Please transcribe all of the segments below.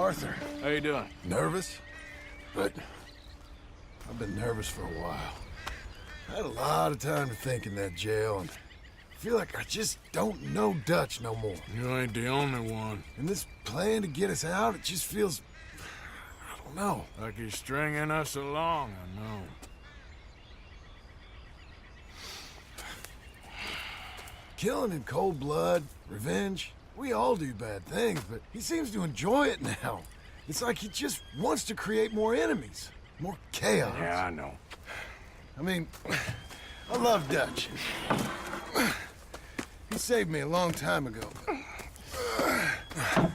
Arthur. How you doing? Nervous? But I've been nervous for a while. I had a lot of time to think in that jail, and I feel like I just don't know Dutch no more. You ain't the only one. And this plan to get us out, it just feels... I don't know. Like he's stringing us along, I know. Killing in cold blood, revenge, we all do bad things, but he seems to enjoy it now. It's like he just wants to create more enemies, more chaos. Yeah, I know. I mean, I love Dutch. He saved me a long time ago. I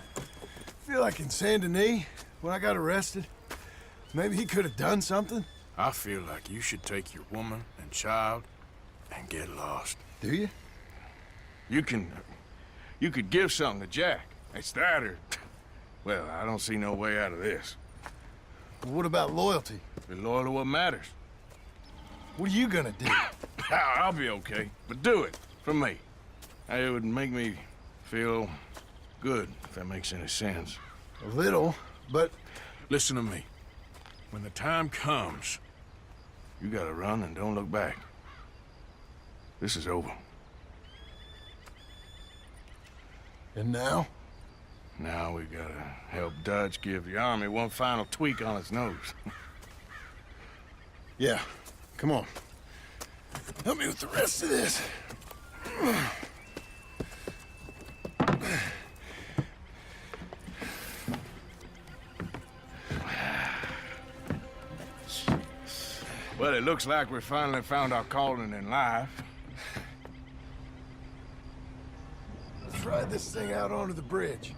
feel like in Saint Denis, when I got arrested, maybe he could have done something. I feel like you should take your woman and child and get lost. Do you? You could give something to Jack. It's that or... Well, I don't see no way out of this. But what about loyalty? Be loyal to what matters. What are you gonna do? I'll be okay, but do it, for me. It would make me feel good, if that makes any sense. A little, but... Listen to me. When the time comes, you gotta run and don't look back. This is over. And now? Now we gotta help Dutch give the army one final tweak on its nose. Yeah, come on. Help me with the rest of this. Well, it looks like we finally found our calling in life. Let's ride this thing out onto the bridge.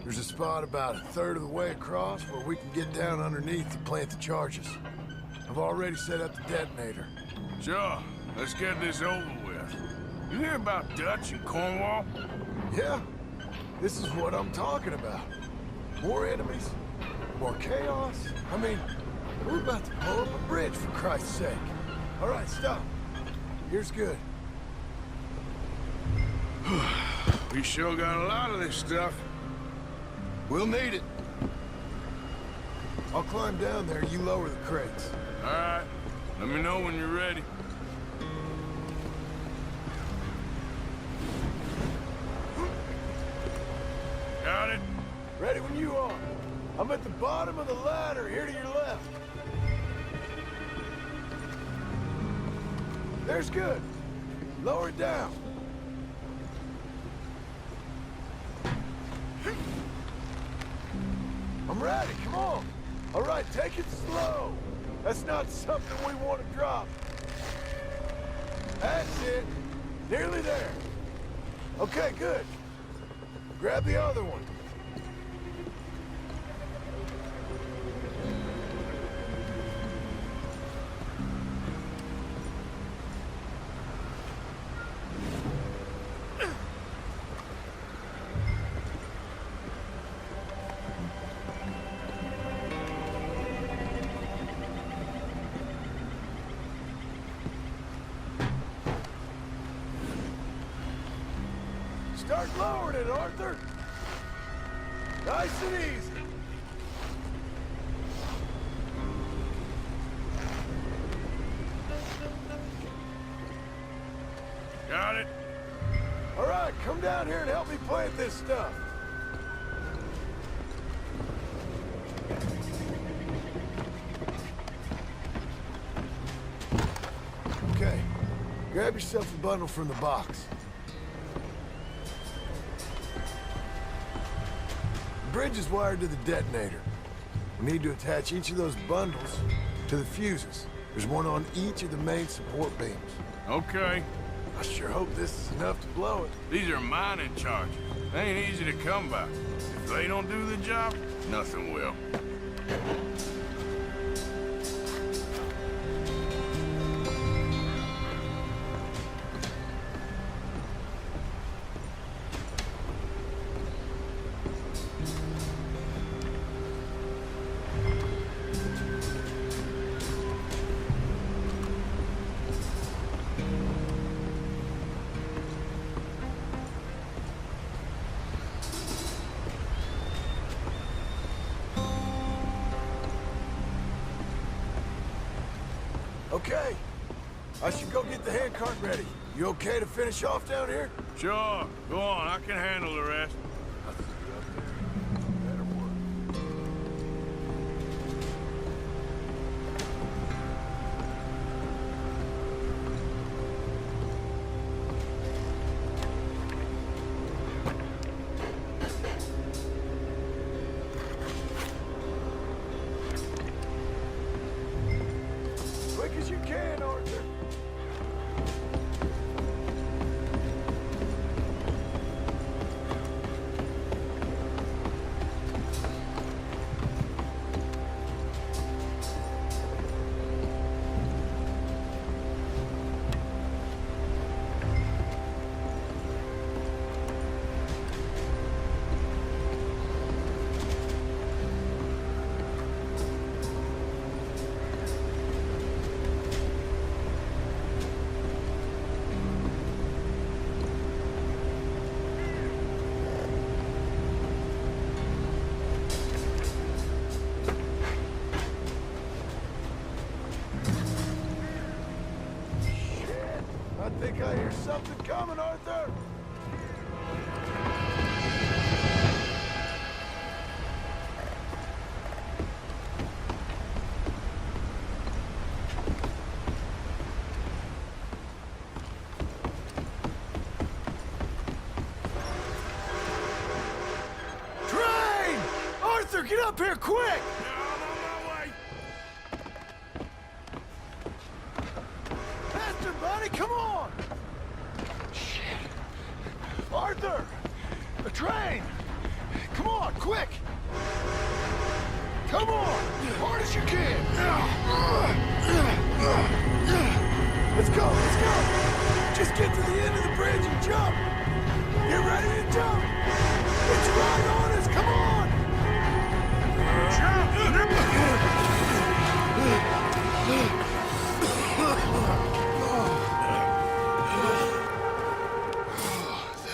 There's a spot about a third of the way across where we can get down underneath to plant the charges. I've already set up the detonator. Sure, let's get this over with. You hear about Dutch and Cornwall? Yeah, this is what I'm talking about. More enemies, more chaos. I mean, we're about to blow up a bridge, for Christ's sake. All right, stop. Here's good. We sure got a lot of this stuff. We'll need it. I'll climb down there, you lower the crates. All right, let me know when you're ready. Got it? Ready when you are. I'm at the bottom of the ladder, here to your left. There's good. Lower it down. I'm ready, come on. All right, take it slow. That's not something we want to drop. That's it. Nearly there. Okay, good. Grab the other one. Start lowering it, Arthur. Nice and easy. Got it? All right, come down here and help me plant this stuff. Okay, grab yourself a bundle from the box. The bridge is wired to the detonator. We need to attach each of those bundles to the fuses. There's one on each of the main support beams. Okay. I sure hope this is enough to blow it. These are mining charges. They ain't easy to come by. If they don't do the job, nothing will. Okay. I should go get the handcart ready. You okay to finish off down here? Sure. Go on. I can handle the rest. I'll see you up there. Better work. Quick as you can, Arthur. I think I hear something coming, Arthur! Train! Arthur, get up here, quick! I'm on my way. Faster, buddy, come on! Shit. Arthur! A train! Come on, quick! Come on! Hard as you can! Let's go, let's go! Just get to the end of the bridge and jump! Get ready to jump! It's right on us, come on!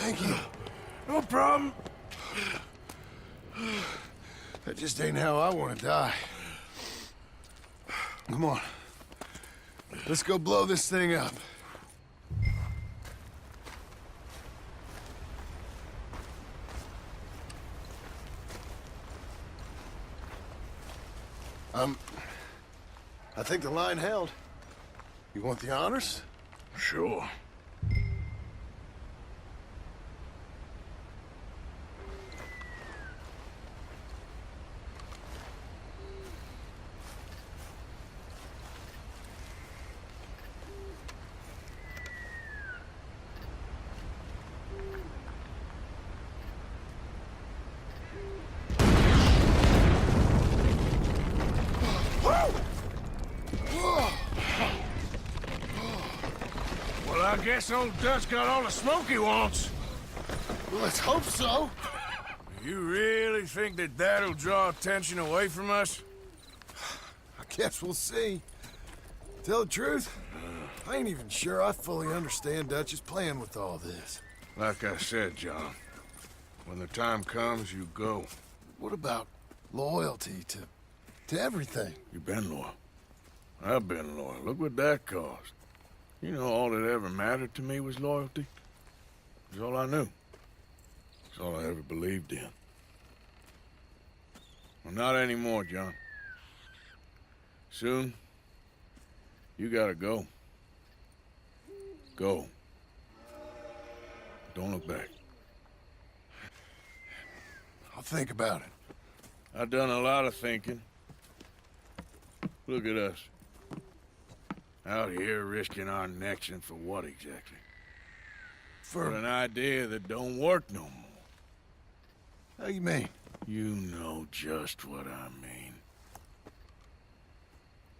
Thank you. No problem. That just ain't how I want to die. Come on. Let's go blow this thing up. I think the line held. You want the honors? Sure. Well, I guess old Dutch got all the smoke he wants. Well, let's hope so. You really think that that'll draw attention away from us? I guess we'll see. Tell the truth, I ain't even sure I fully understand Dutch's plan with all this. Like I said, John, when the time comes, you go. What about loyalty to everything? You've been loyal. I've been loyal. Look what that cost. You know, all that ever mattered to me was loyalty. It's all I knew. It's all I ever believed in. Well, not anymore, John. Soon, you gotta go. Go. Don't look back. I'll think about it. I've done a lot of thinking. Look at us. Out here risking our necks, and for what exactly? For an idea that don't work no more. How you mean? You know just what I mean.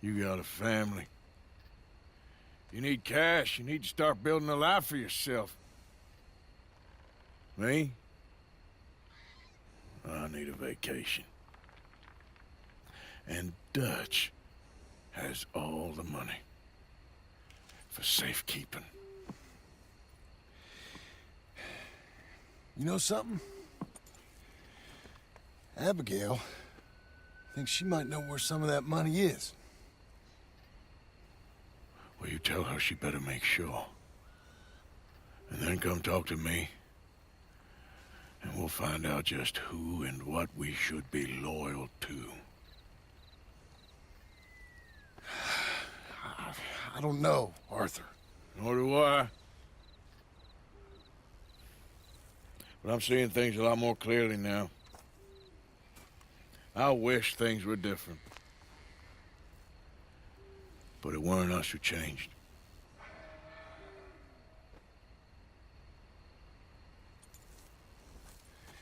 You got a family. You need cash. You need to start building a life for yourself. Me? I need a vacation. And Dutch has all the money. For safekeeping. You know something? Abigail thinks she might know where some of that money is. Well, you tell her she better make sure. And then come talk to me. And we'll find out just who and what we should be loyal to. I don't know, Arthur. Nor do I. But I'm seeing things a lot more clearly now. I wish things were different. But it weren't us who changed.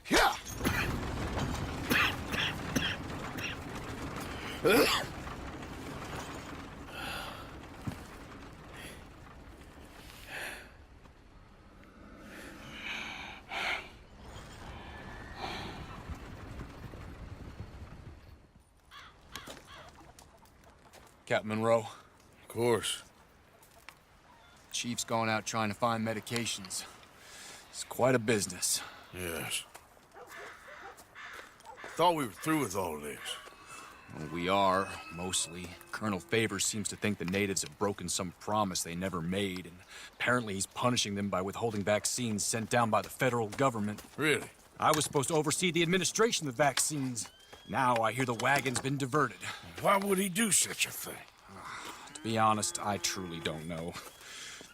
Yeah! Captain Monroe. Of course. Chief's going out trying to find medications. It's quite a business. Yes. Thought we were through with all of this. Well, we are, mostly. Colonel Favors seems to think the natives have broken some promise they never made, and apparently he's punishing them by withholding vaccines sent down by the federal government. Really? I was supposed to oversee the administration of the vaccines. Now I hear the wagon's been diverted. Why would he do such a thing? To be honest, I truly don't know.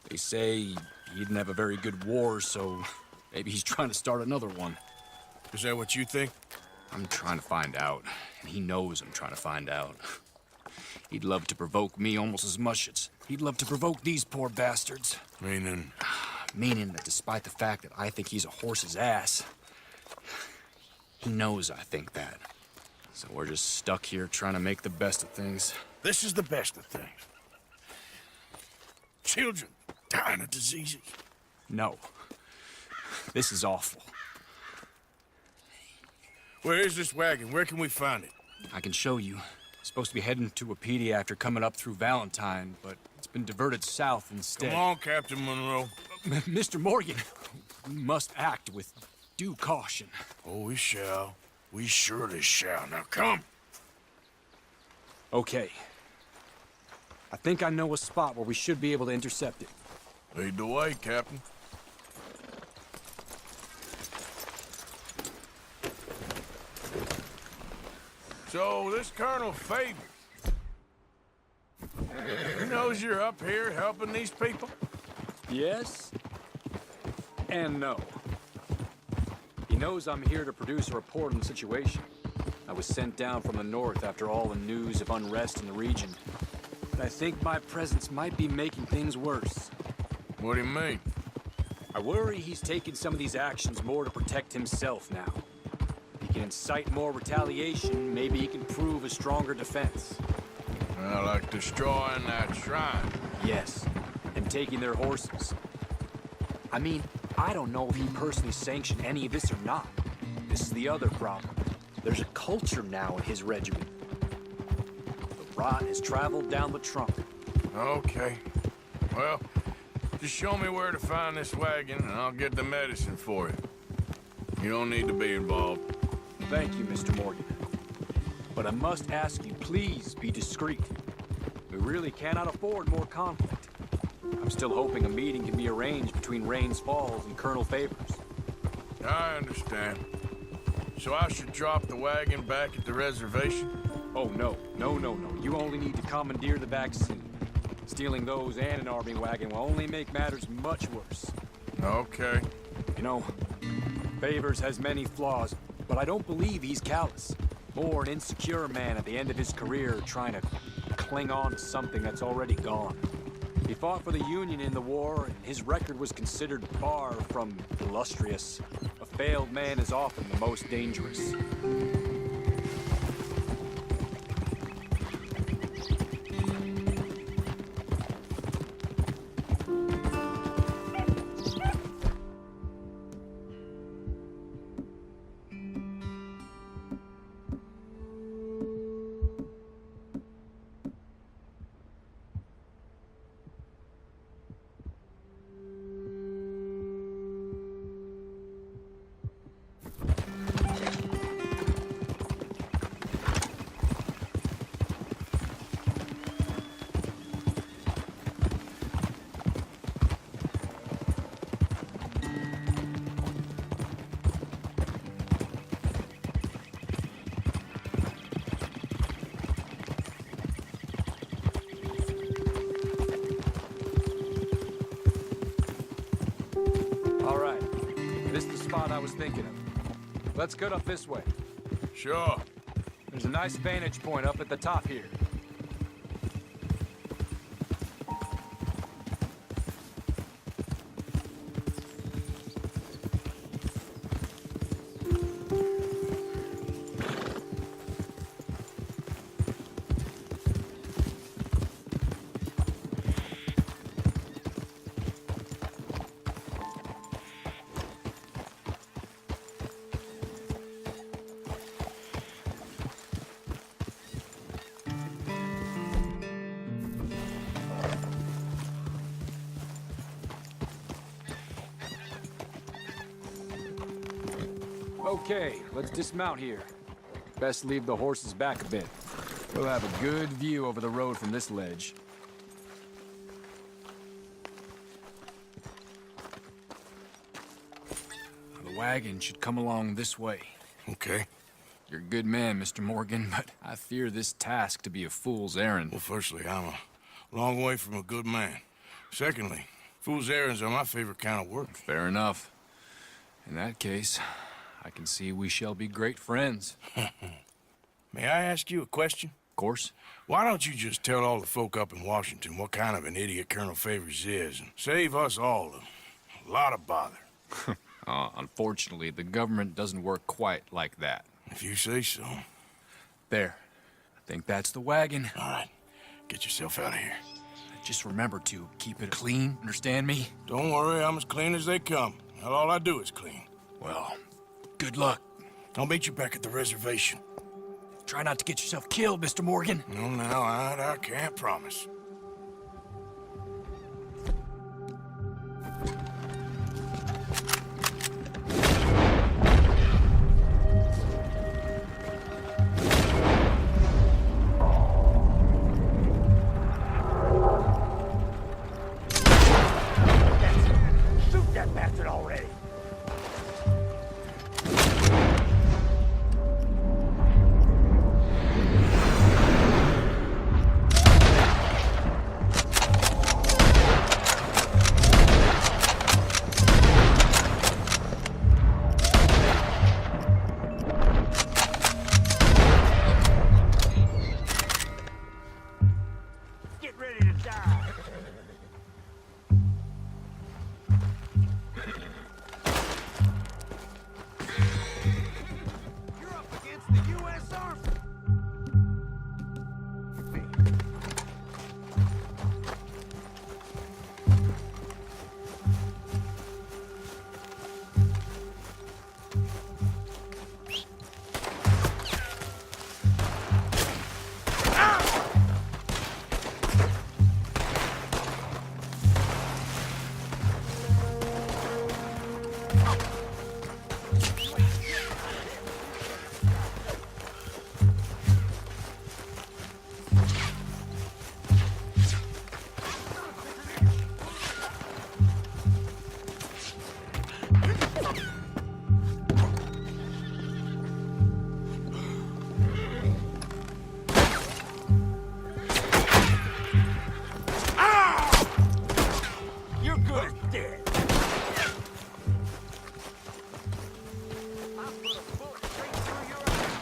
They say he didn't have a very good war, so maybe he's trying to start another one. Is that what you think? I'm trying to find out, and he knows I'm trying to find out. He'd love to provoke me almost as much as he'd love to provoke these poor bastards. Meaning? Meaning that despite the fact that I think he's a horse's ass, he knows I think that. So we're just stuck here trying to make the best of things. This is the best of things. Children dying of diseases. No. This is awful. Where is this wagon? Where can we find it? I can show you. It's supposed to be heading to Wapiti after coming up through Valentine, but it's been diverted south instead. Come on, Captain Monroe. Mr. Morgan, we must act with due caution. Oh, we shall. We surely shall. Now come. Okay. I think I know a spot where we should be able to intercept it. Lead the way, Captain. So, this Colonel Favors, he knows you're up here helping these people? Yes and no. He knows I'm here to produce a report on the situation. I was sent down from the north after all the news of unrest in the region. But I think my presence might be making things worse. What do you mean? I worry he's taking some of these actions more to protect himself now. If he can incite more retaliation, maybe he can prove a stronger defense. Well, like destroying that shrine. Yes, and taking their horses. I mean, I don't know if he personally sanctioned any of this or not. This is the other problem. There's a culture now in his regiment. The rot has traveled down the trunk. Okay. Well, just show me where to find this wagon, and I'll get the medicine for you. You don't need to be involved. Thank you, Mr. Morgan. But I must ask you, please be discreet. We really cannot afford more conflict. I'm still hoping a meeting can be arranged between Rains Falls and Colonel Favors. I understand. So I should drop the wagon back at the reservation? Oh, no. No. You only need to commandeer the vaccine. Stealing those and an army wagon will only make matters much worse. Okay. You know, Favors has many flaws, but I don't believe he's callous. More an insecure man at the end of his career trying to cling on to something that's already gone. He fought for the Union in the war, and his record was considered far from illustrious. A failed man is often the most dangerous. was thinking of. Let's cut up this way. Sure. There's a nice vantage point up at the top here. Okay, let's dismount here. Best leave the horses back a bit. We'll have a good view over the road from this ledge. The wagon should come along this way. Okay. You're a good man, Mr. Morgan, but I fear this task to be a fool's errand. Well, firstly, I'm a long way from a good man. Secondly, fool's errands are my favorite kind of work. Fair enough. In that case, I can see we shall be great friends. May I ask you a question? Of course. Why don't you just tell all the folk up in Washington what kind of an idiot Colonel Favors is and save us all a lot of bother? Unfortunately, the government doesn't work quite like that. If you say so. There. I think that's the wagon. All right. Get yourself out of here. Just remember to keep it clean, understand me? Don't worry, I'm as clean as they come. Not all I do is clean. Well, good luck. I'll meet you back at the reservation. Try not to get yourself killed, Mr. Morgan. No, now, I can't promise. Shoot that bastard already! Get ready to die! You're up against the U.S. Army! You're good as dead. I put a bullet straight through your eye.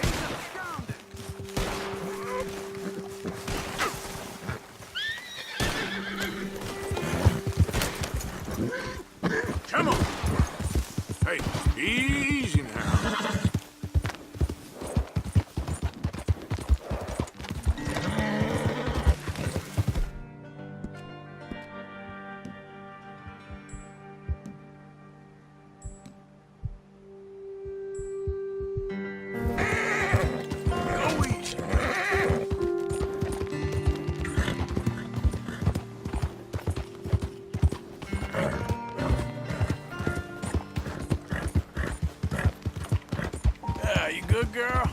He's absconded. Come on! Hey, easy now. Go easy. You good, girl?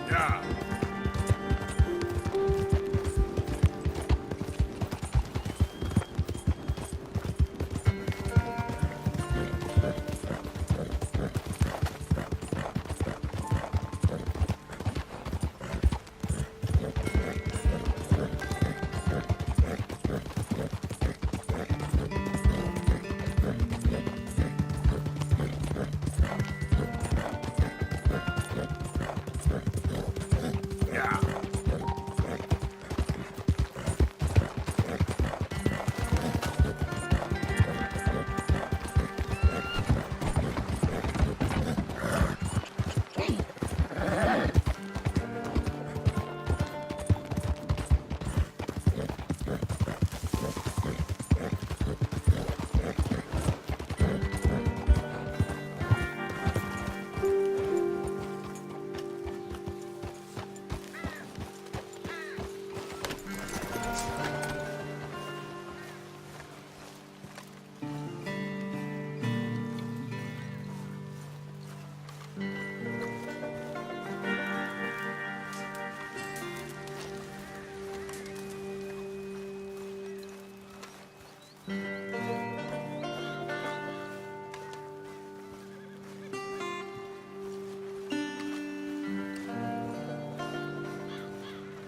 Yeah.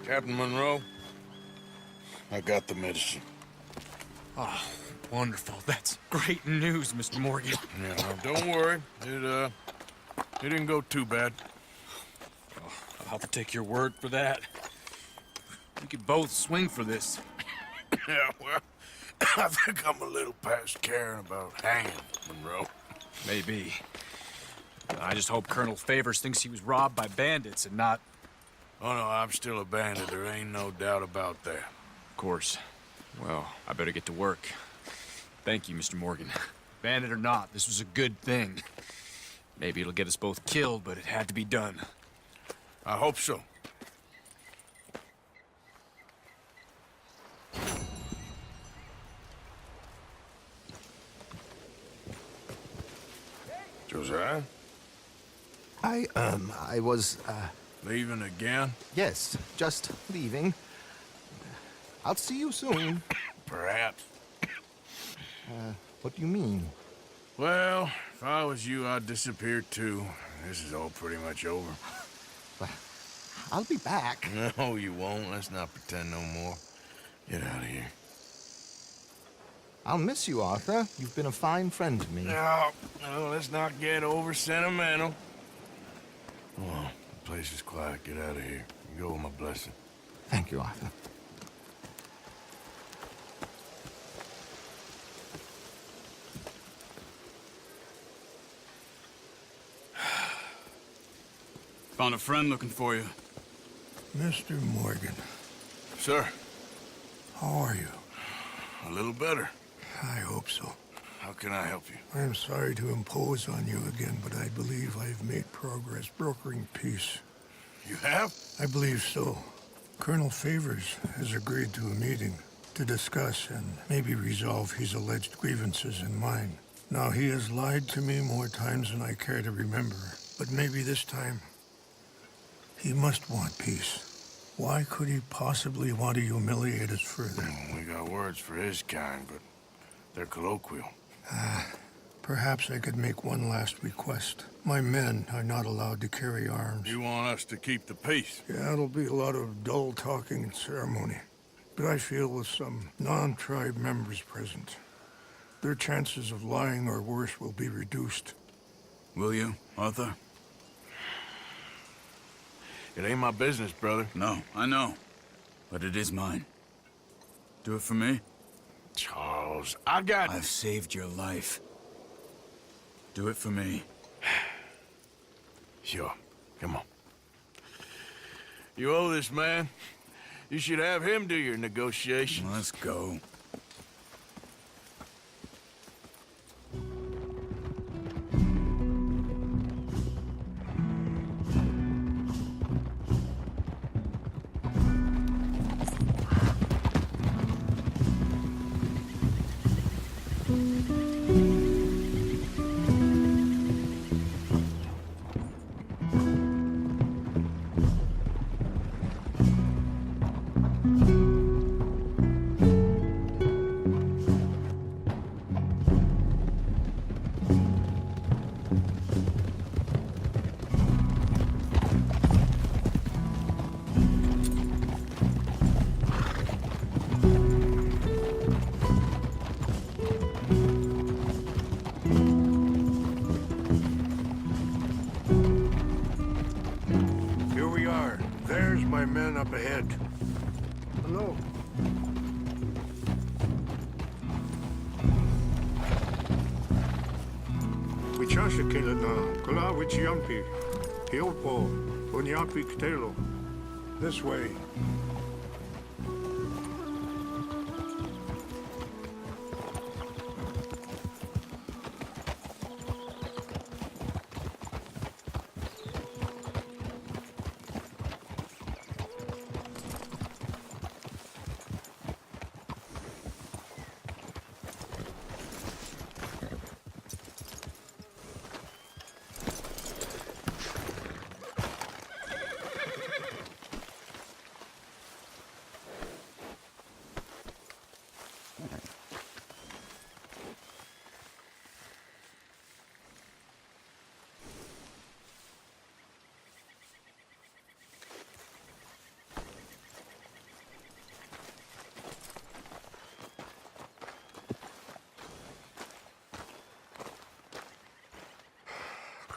Captain Monroe, I got the medicine. Oh, wonderful. That's great news, Mr. Morgan. Yeah, now, don't worry. It didn't go too bad. Oh, I'll have to take your word for that. We could both swing for this. Yeah, well, I think I'm a little past caring about hanging, Monroe. Maybe. I just hope Colonel Favors thinks he was robbed by bandits and not... Oh, no, I'm still a bandit. There ain't no doubt about that. Of course. Well, I better get to work. Thank you, Mr. Morgan. Bandit or not, this was a good thing. Maybe it'll get us both killed, but it had to be done. I hope so. Josiah? I was, Leaving again? yes, just leaving. I'll see you soon. Perhaps. What do you mean? Well, if I was you, I'd disappear too. This is all pretty much over. I'll be back. No, you won't. Let's not pretend no more. Get out of here. I'll miss you, Arthur. You've been a fine friend to me. No, let's not get over sentimental. Come on, the place is quiet. Get out of here. You go with my blessing. Thank you, Arthur. Found a friend looking for you. Mr. Morgan, Sir, how are you? a little better. I hope so. How can I help you? I am sorry to impose on you again, but I believe I've made progress brokering peace. You have? I believe so. Colonel Favors has agreed to a meeting to discuss and maybe resolve his alleged grievances and mine. Now, he has lied to me more times than I care to remember, but maybe this time he must want peace. Why could he possibly want to humiliate us further? We got words for his kind, but they're colloquial. Perhaps I could make one last request. My men are not allowed to carry arms. You want us to keep the peace? Yeah, it'll be a lot of dull talking and ceremony. But I feel with some non-tribe members present, their chances of lying or worse will be reduced. Will you, Arthur? It ain't my business, brother. No, I know. But it is mine. Do it for me? Charles, I got... I've saved your life. Do it for me. Sure. Come on. You owe this man. You should have him do your negotiations. Let's go. Here we are. There's my men up ahead. Hello. Wichasha Kilana, Kula Wichiampi, Hiopo, Unyapi Ktelo. This way.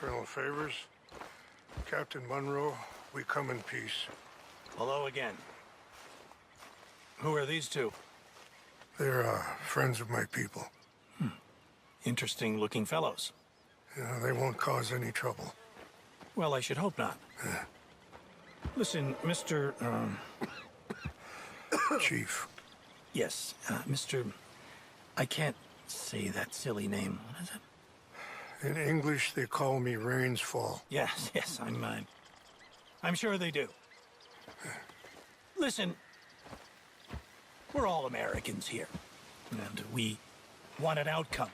Colonel Favors. Captain Monroe, we come in peace. Hello again. Who are these two? They're friends of my people. Interesting looking fellows. Yeah, they won't cause any trouble. Well, I should hope not. Listen, Mr. Chief. Yes, Mr. I can't say that silly name. What is it? In English, they call me Rains Fall. Yes, I'm sure they do. Listen, we're all Americans here, and we want an outcome.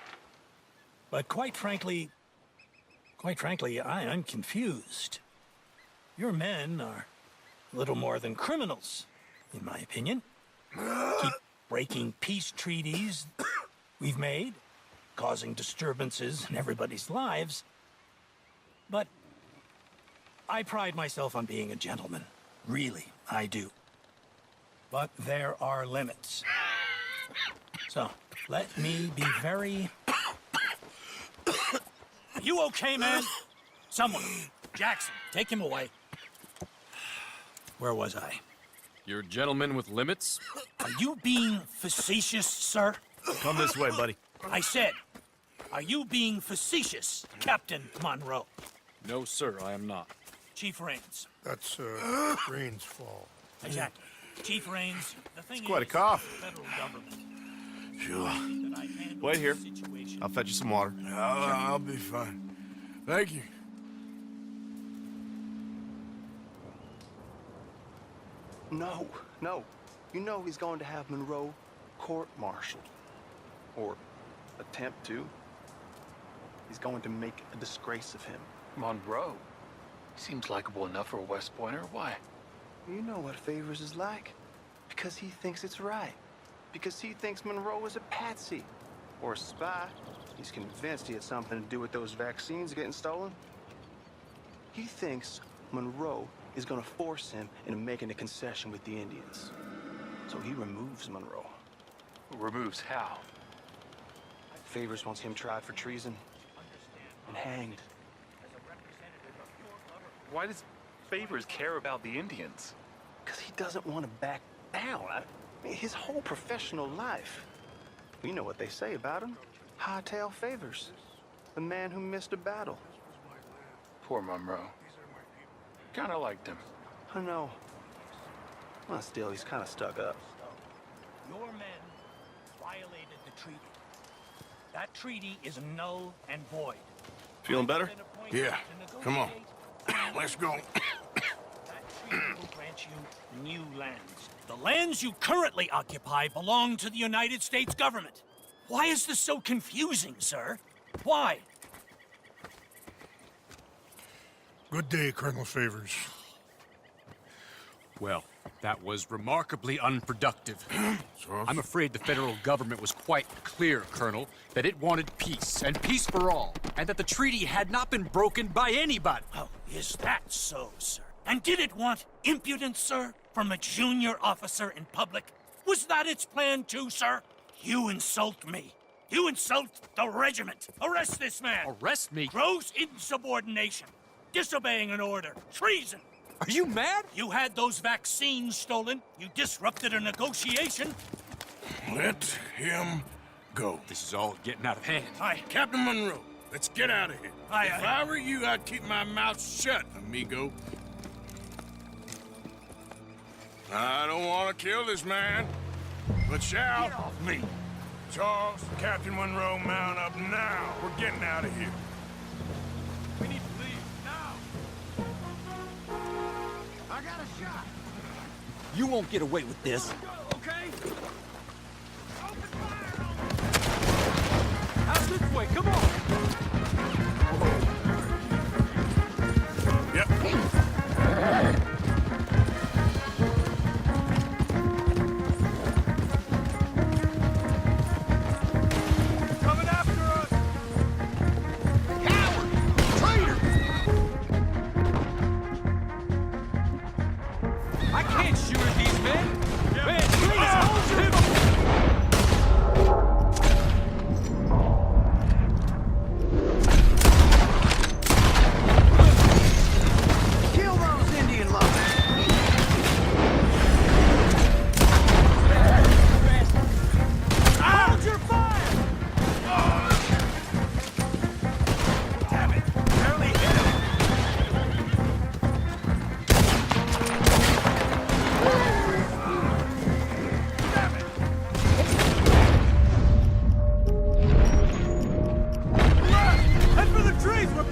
But quite frankly, I'm confused. Your men are little more than criminals, in my opinion. Keep breaking peace treaties we've made, causing disturbances in everybody's lives. But I pride myself on being a gentleman. Really, I do. But there are limits. So, let me be very... Are you okay, man? Someone. Jackson, take him away. Where was I? You're a gentleman with limits? Are you being facetious, sir? Come this way, buddy. I said, are you being facetious, Captain Monroe? No, sir, I am not. Chief Rains. That's Rains Fall. Exactly. Chief Rains, the thing quite a is, cough. the federal government. Sure. that I handle Wait here. this situation. I'll fetch you some water. I'll be fine. Thank you. No. You know he's going to have Monroe court-martialed. Or attempt to. He's going to make a disgrace of him. Monroe? Seems likable enough for a West Pointer. Why? You know what Favors is like. Because he thinks it's right. Because he thinks Monroe is a patsy. Or a spy. He's convinced he had something to do with those vaccines getting stolen. He thinks Monroe is gonna force him into making a concession with the Indians. So he removes Monroe. Removes how? Favors wants him tried for treason and hanged. Why does Favors care about the Indians? Because he doesn't want to back down. I mean, his whole professional life. You know what they say about him. Hightail Favors. The man who missed a battle. Poor Monroe. Kinda liked him. I know. Well, still, he's kind of stuck up. Your men violated the treaty. That treaty is null and void. Feeling better? Yeah. Come on. Let's go. That treaty will grant you new lands. The lands you currently occupy belong to the United States government. Why is this so confusing, sir? Why? Good day, Colonel Favors. Well, that was remarkably unproductive. I'm afraid the federal government was quite clear, Colonel, that it wanted peace, and peace for all, and that the treaty had not been broken by anybody. Oh, is that so, sir? And did it want impudence, sir, from a junior officer in public? Was that its plan too, sir? You insult me. You insult the regiment. Arrest this man. Arrest me? Gross insubordination. Disobeying an order. Treason. Are you mad? You had those vaccines stolen. You disrupted a negotiation. Let him go. This is all getting out of hand. Captain Monroe, let's get out of here. If I were you, I'd keep my mouth shut, amigo. I don't want to kill this man, but shall. Get off me! Charles, Captain Monroe, mount up now. We're getting out of here. We need to leave now. I got a shot. You won't get away with this. Okay? Open fire! Out this way, come on! Yep. Coming after us! I can't shoot at these men! Man, please hold your...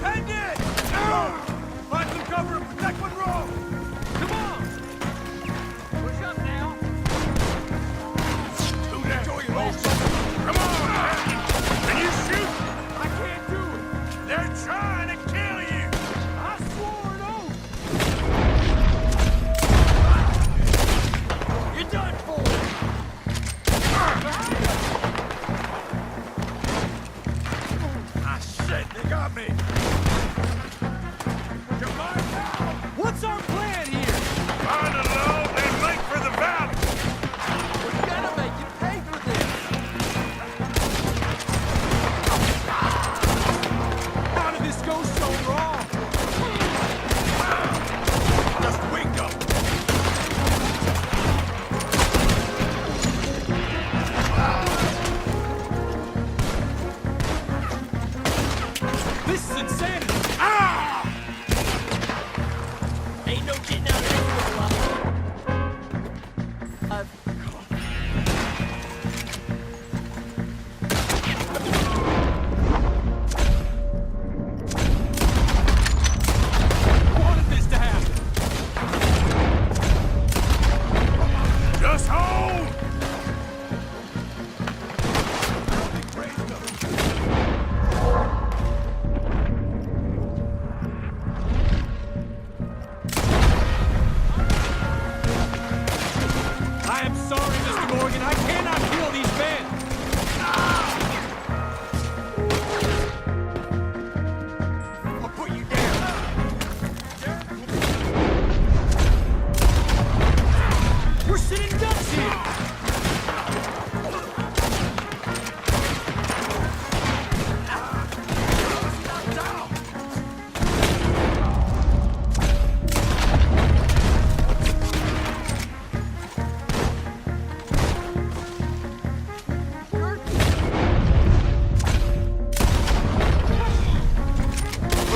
Hang in! Find some cover and protect Monroe! Come on! Push up now. Do that! Enjoy your motion! Come on! Can you shoot? I can't do it! They're trying to kill you! I swore an oath! You're done for! Ah, shit! They got me! You're mine now! What's our plan here? Find a low and make for the valley! We're gonna make you pay for this. How did this go so wrong? Just wake up! This is insanity! Ain't no getting out of this one, Wanted this to happen! Just hold! I am sorry, Mr. Morgan. I cannot kill these men! I'll put you down! We're sitting ducks here!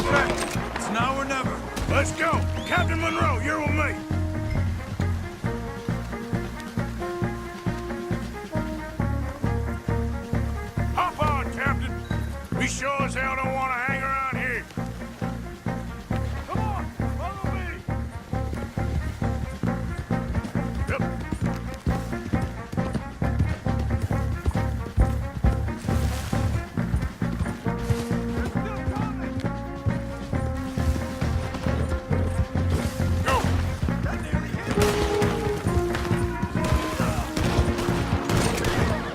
Okay, it's now or never. Let's go! Captain Monroe, you're with me! Hop on, Captain! We sure as hell don't want to hang around here. Come on, follow me! Yep. They're still coming! Go! That nearly hit him!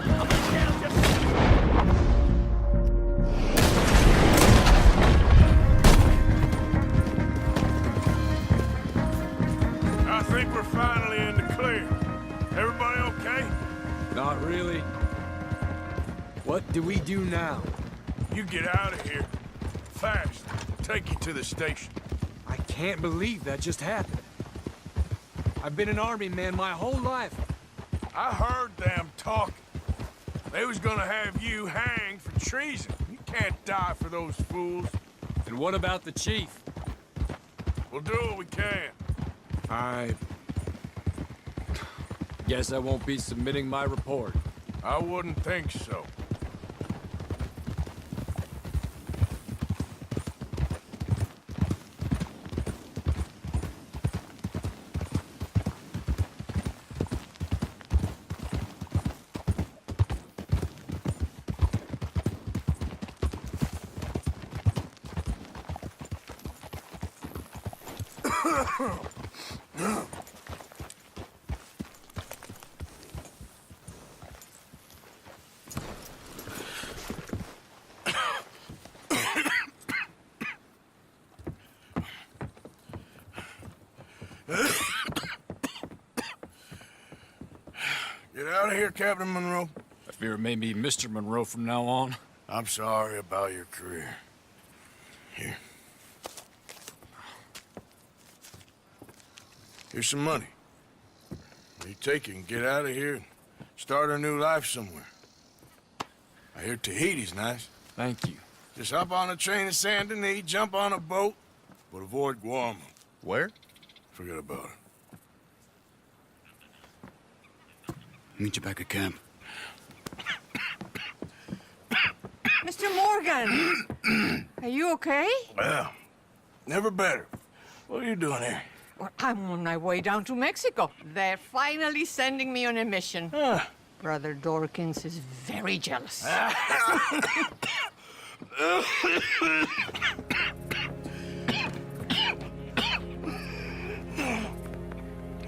I'm gonna count you! I think we're finally in the clear. Everybody okay? Not really. What do we do now? You get out of here. Fast. Take you to the station. I can't believe that just happened. I've been an army man my whole life. I heard them talking. They was gonna have you hanged for treason. You can't die for those fools. And what about the chief? We'll do what we can. I guess I won't be submitting my report. I wouldn't think so. Get out of here, Captain Monroe. I fear it may be Mr. Monroe from now on. I'm sorry about your career. Here. Here's some money. You take it and get out of here and start a new life somewhere. I hear Tahiti's nice. Thank you. Just hop on a train to Saint Denis, jump on a boat, but avoid Guam. Where? Forget about it. Meet you back at camp. Mr. Mr. Morgan! Are you okay? Well, never better. What are you doing here? Well, I'm on my way down to Mexico. They're finally sending me on a mission. Brother Dorkins is very jealous.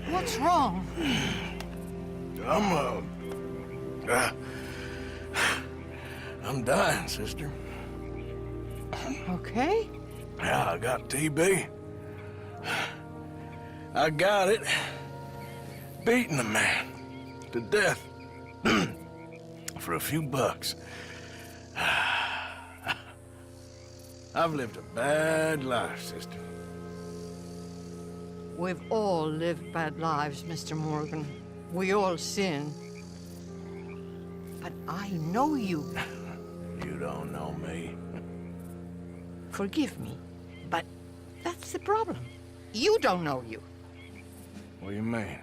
What's wrong? I'm dying, sister. Okay. Yeah, I got TB. I got it. Beating a man to death for a few bucks. I've lived a bad life, sister. We've all lived bad lives, Mr. Morgan. We all sin. But I know you. You don't know me. Forgive me, but that's the problem. You don't know you. What do you mean?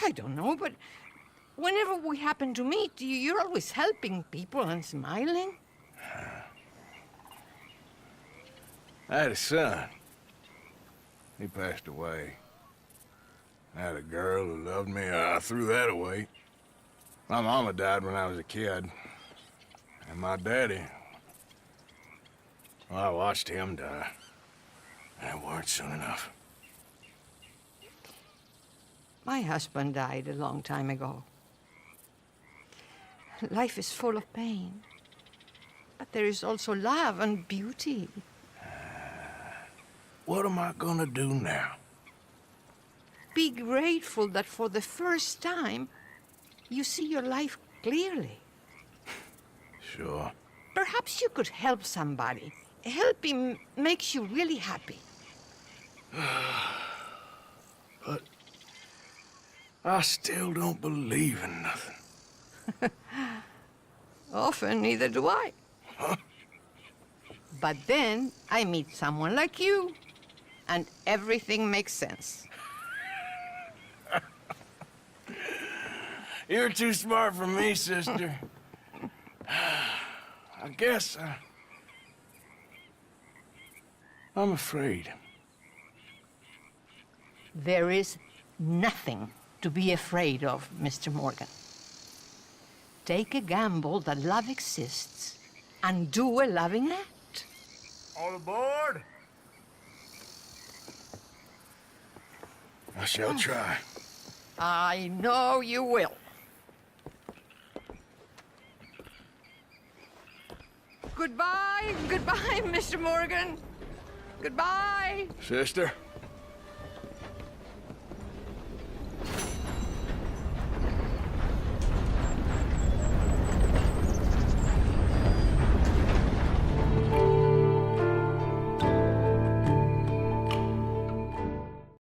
I don't know, but whenever we happen to meet, you're always helping people and smiling. I had a son. He passed away. I had a girl who loved me. I threw that away. My mama died when I was a kid. And my daddy, well, I watched him die. And it weren't soon enough. My husband died a long time ago. Life is full of pain. But there is also love and beauty. What am I gonna do now? Be grateful that for the first time, you see your life clearly. Sure. Perhaps you could help somebody. Helping makes you really happy. But I still don't believe in nothing. Often, neither do I. Huh? But then I meet someone like you, and everything makes sense. You're too smart for me, sister. I guess I'm afraid. There is nothing to be afraid of, Mr. Morgan. Take a gamble that love exists and do a loving act. All aboard? I shall try. I know you will. Goodbye, goodbye, Mr. Morgan. Goodbye. Sister?